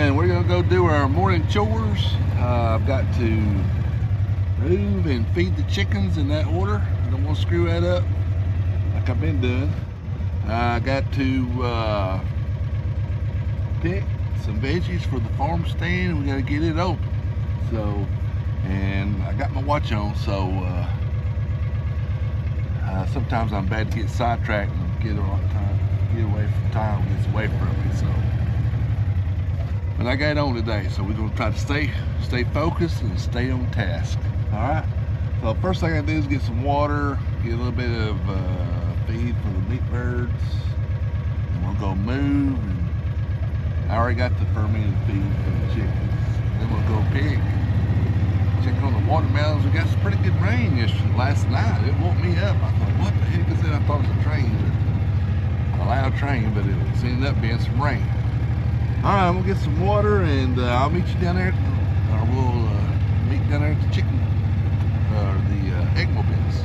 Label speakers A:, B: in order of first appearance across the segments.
A: and we're gonna go do our morning chores. I've got to move and feed the chickens in that order. I don't want to screw that up like I've been doing. I got to pick some veggies for the farm stand. We got to get it open. So, and I got my watch on, so sometimes I'm bad to get sidetracked and get away from time, gets away from me. So, but I got it on today, so we're gonna try to stay focused and stay on task. All right. So first thing I do is get some water, get a little bit of feed for the meat birds, and we'll go move. And I already got the fermented feed for the chickens. Then we'll go pick. Check on the watermelons. We got some pretty good rain last night. It woke me up. I thought, what the heck is that? I thought it was a train, a loud train, but it ended up being some rain. All right, I'm gonna get some water, and I'll meet you down there, or we'll meet down there at the chicken, or the egg mobiles.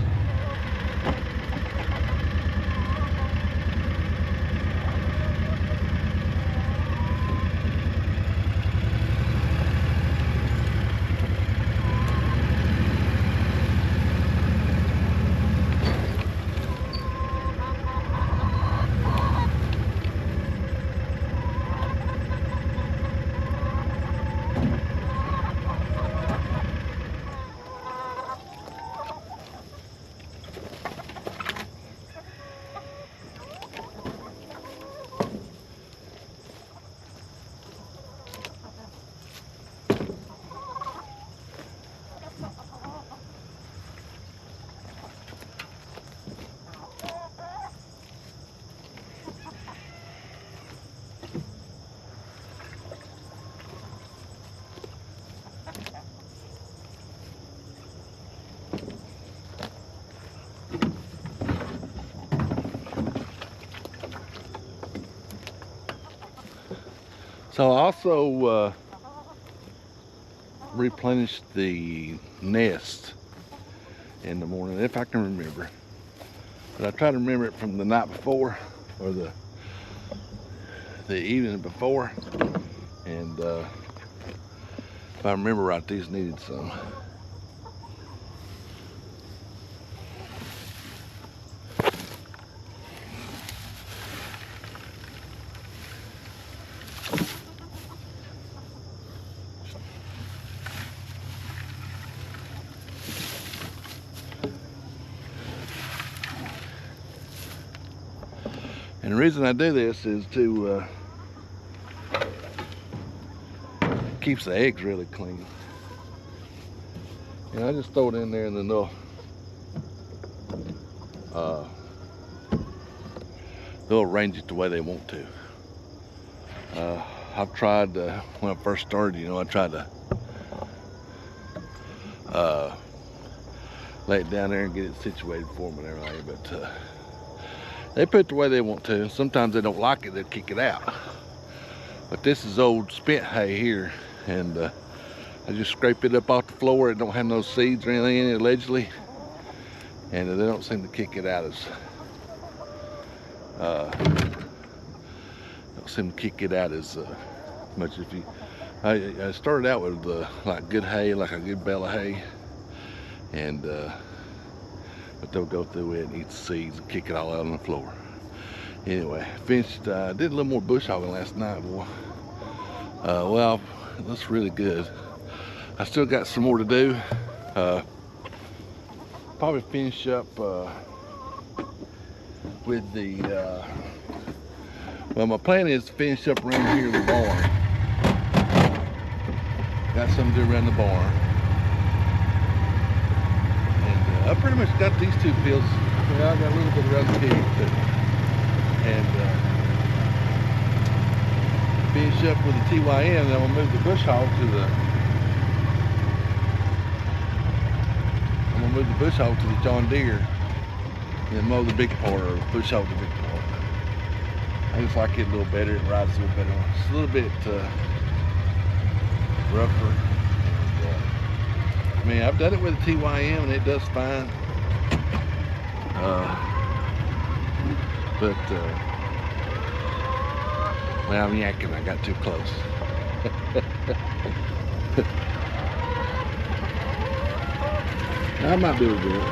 A: So I also replenished the nest in the morning, if I can remember. But I try to remember it from the night before, or the evening before. And if I remember right, these needed some. And the reason I do this is to keeps the eggs really clean. And I just throw it in there, and then they'll arrange it the way they want to. I've tried when I first started, I tried to lay it down there and get it situated for them and everything, but they put it the way they want to. Sometimes they don't like it, they'll kick it out. But this is old spent hay here, and I just scrape it up off the floor. It don't have no seeds or anything in it, allegedly, and they don't seem to kick it out as much. If you, I started out with like good hay, like a good bale of hay, and but they'll go through it and eat the seeds and kick it all out on the floor. Anyway, finished. Did a little more bush hogging last night, boy. Well, it looks really good. I still got some more to do. Probably finish up with the. Well, my plan is to finish up around here in the barn. Got something to do around the barn. I pretty much got these two fields. Well, I got a little bit around the pig, and finish up with the TYM. Then I'm gonna move the bush hog to the. I'm gonna move the bush hog to the John Deere, and then mow the big part, or bush hog the big part. I just like it a little better. It rides a little better. It's a little bit rougher. I mean, I've done it with a TYM and it does fine. Well, I'm yakking. I got too close. I might be able to do it.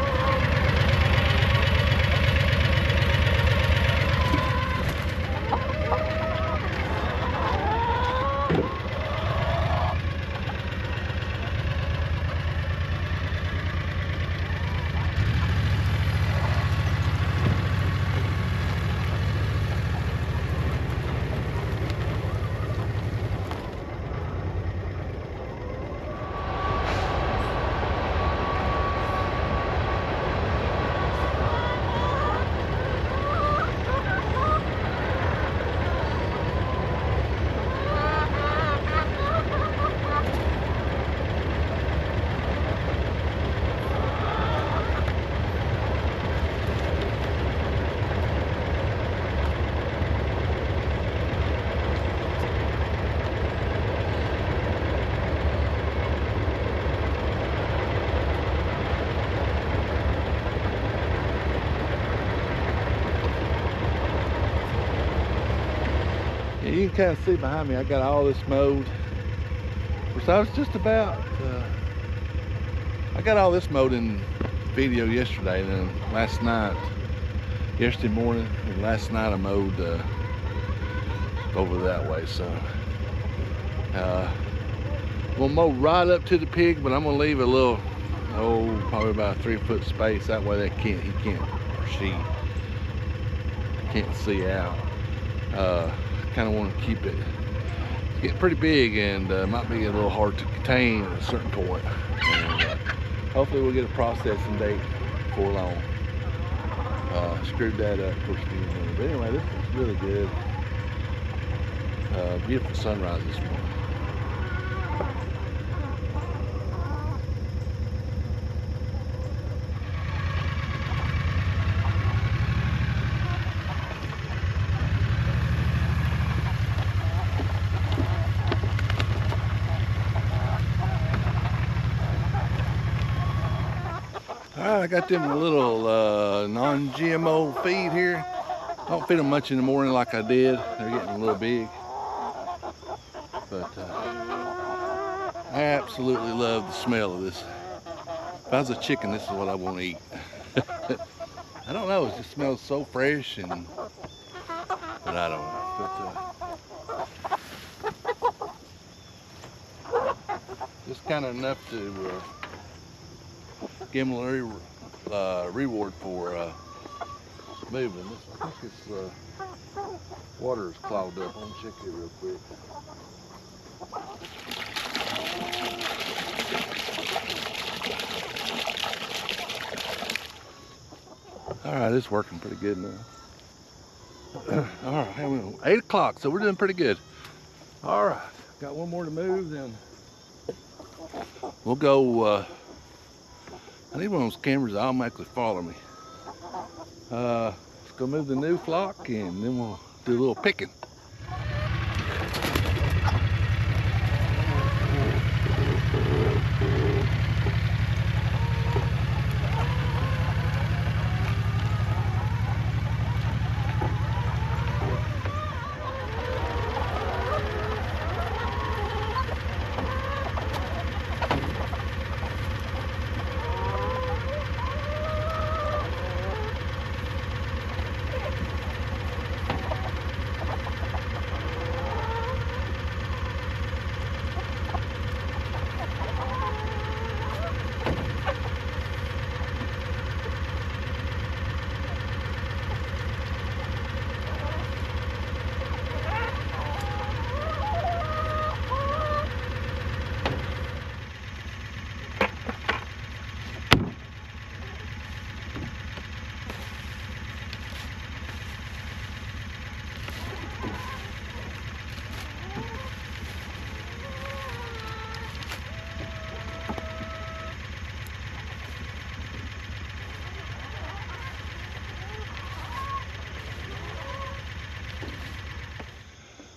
A: Yeah, you can kind of see behind me, I got all this mowed. So I was just about, I got all this mowed in video yesterday, and then yesterday morning, and last night I mowed over that way. So I'm gonna mow right up to the pig, but I'm gonna leave a little, probably about a 3-foot space. That way he can't see out. Kind of want to keep it. It's getting pretty big, and might be a little hard to contain at a certain point. And, hopefully we'll get a processing date before long. Screwed that up, of course. But anyway, this is really good. Beautiful sunrise this morning. Alright, I got them a little non-GMO feed here. I don't feed them much in the morning like I did. They're getting a little big. But I absolutely love the smell of this. If I was a chicken, this is what I want to eat. I don't know, it just smells so fresh, but I don't know. But, just kind of enough to give them a reward for moving. I think this water is clogged up. Let me check it real quick. All right, it's working pretty good now. All right, 8 o'clock, so we're doing pretty good. All right, got one more to move, then we'll go. I need one of those cameras that automatically follow me. Let's go move the new flock, and then we'll do a little picking.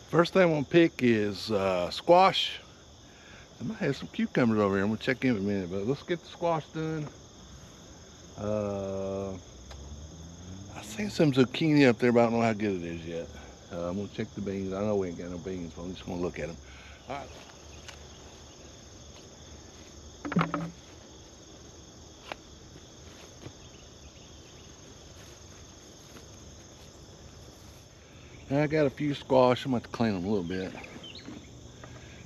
A: First thing I'm gonna pick is squash. I might have some cucumbers over here. I'm gonna check in a minute, but let's get the squash done. I seen some zucchini up there, but I don't know how good it is yet. I'm gonna check the beans. I know we ain't got no beans, but I'm just gonna look at them. All right. I got a few squash. I'm going to have to clean them a little bit.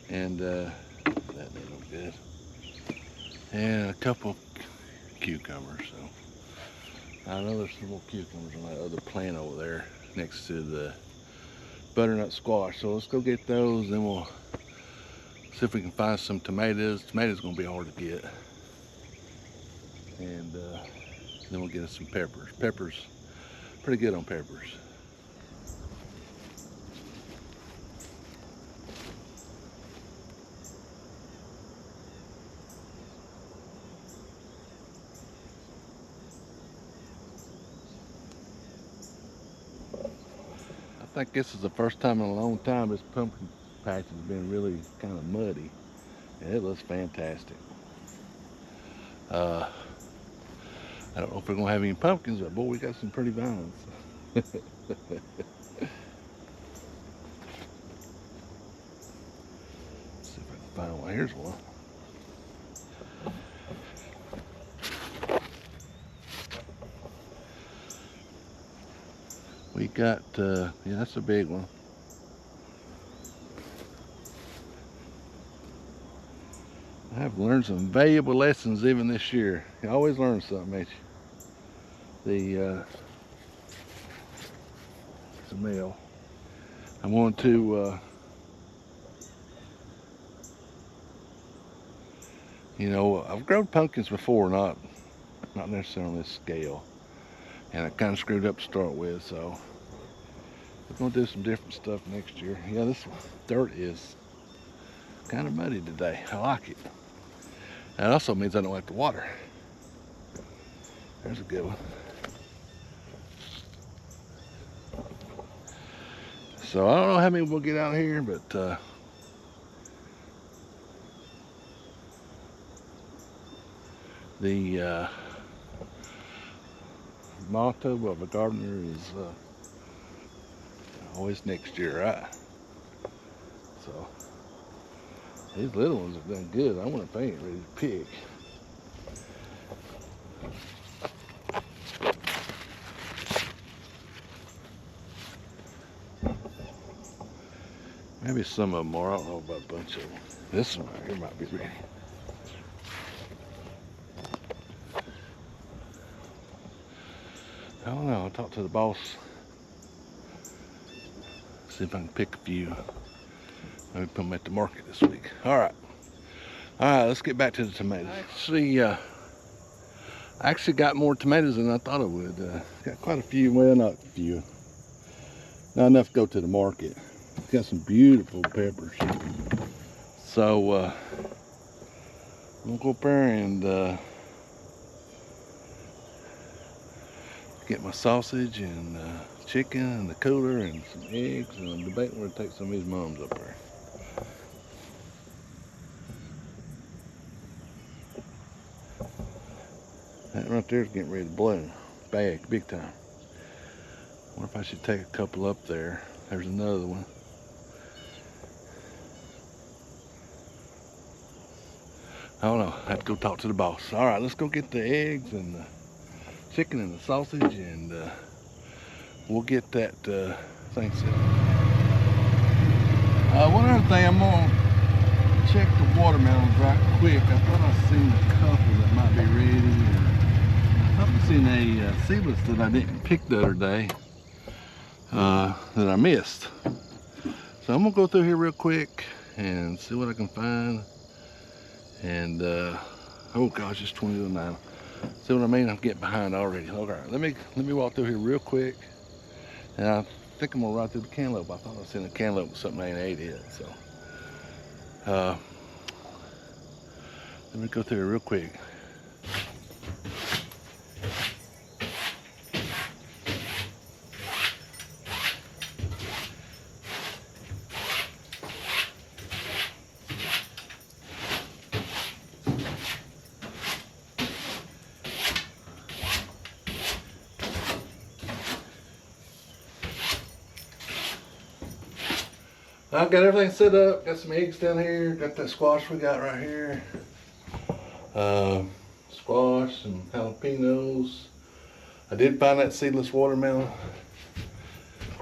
A: And that didn't look good. And a couple cucumbers. So I know there's some more cucumbers on that other plant over there next to the butternut squash. So let's go get those, then we'll see if we can find some tomatoes. Tomatoes are going to be hard to get. And then we'll get us some peppers. Peppers, pretty good on peppers. I think this is the first time in a long time this pumpkin patch has been really kind of muddy. And it looks fantastic. I don't know if we're gonna have any pumpkins, but boy, we got some pretty vines. See if I can find one. Here's one. We got, yeah, that's a big one. I've learned some valuable lessons even this year. You always learn something, ain't you? It's a male. I want to, you know, I've grown pumpkins before, not necessarily on this scale. And I kind of screwed up to start with, so we're gonna do some different stuff next year. Yeah, this dirt is kind of muddy today. I like it. That also means I don't have to water. There's a good one. So I don't know how many we'll get out here, but the motto of a gardener is always next year, right? So these little ones have done good. I want to paint ready to pick. Maybe some of them are. I don't know about a bunch of them. This one right here might be ready. I don't know. I'll talk to the boss. See if I can pick a few. Maybe put them at the market this week. All right, let's get back to the tomatoes. I actually got more tomatoes than I thought I would. Got quite a few. Well, not a few. Not enough to go to the market. Got some beautiful peppers. So I'm gonna go up there and get my sausage and chicken in the cooler and some eggs, and I'm debating where to take some of these mums up there. That right there is getting ready to bloom. Big time. I wonder if I should take a couple up there. There's another one. I don't know. I have to go talk to the boss. All right, let's go get the eggs and the chicken and the sausage, and we'll get that thing set. One other thing, I'm gonna check the watermelons right quick. I thought I seen a couple that might be ready. I thought I seen a seedless that I didn't pick the other day that I missed. So I'm gonna go through here real quick and see what I can find. And oh gosh, it's 20 to 9. See what I mean? I'm getting behind already. All right, let me walk through here real quick. And I think I'm gonna ride through the cantaloupe. I thought I seen a cantaloupe with something I ain't ate yet. So let me go through here real quick. I've got everything set up. Got some eggs down here. Got that squash we got right here. Squash and jalapenos. I did find that seedless watermelon.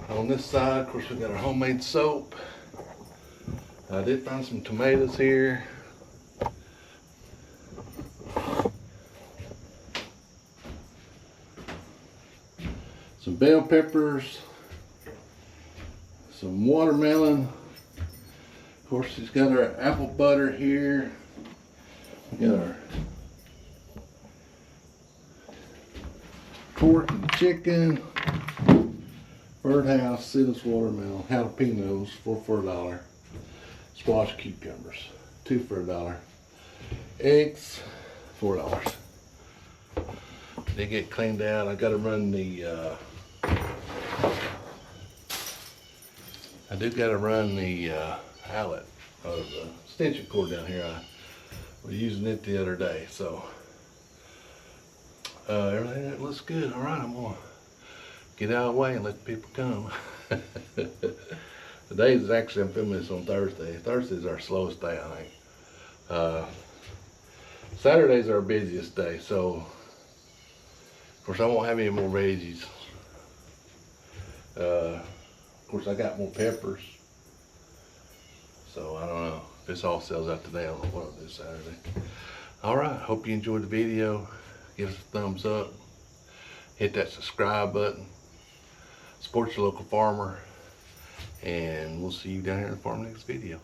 A: On this side, of course, we got our homemade soap. I did find some tomatoes here. Some bell peppers. Some watermelon. Of course, she's got our apple butter here. We got our pork and chicken. Birdhouse, seedless watermelon, jalapenos, 4 for $1. Squash cucumbers, 2 for $1. Eggs, $4. They get cleaned out. I gotta run the outlet of the extension cord down here. I was using it the other day, so everything looks good. All right, I'm gonna get out of the way and let the people come. Today is actually, I'm filming this on Thursday. Thursday's our slowest day, I think. Saturday's our busiest day, so of course I won't have any more veggies. Of course I got more peppers, so I don't know if this all sells out today. I don't know what I'll do Saturday. All right, hope you enjoyed the video. Give us a thumbs up, hit that subscribe button, support your local farmer, and we'll see you down here in the farm next video.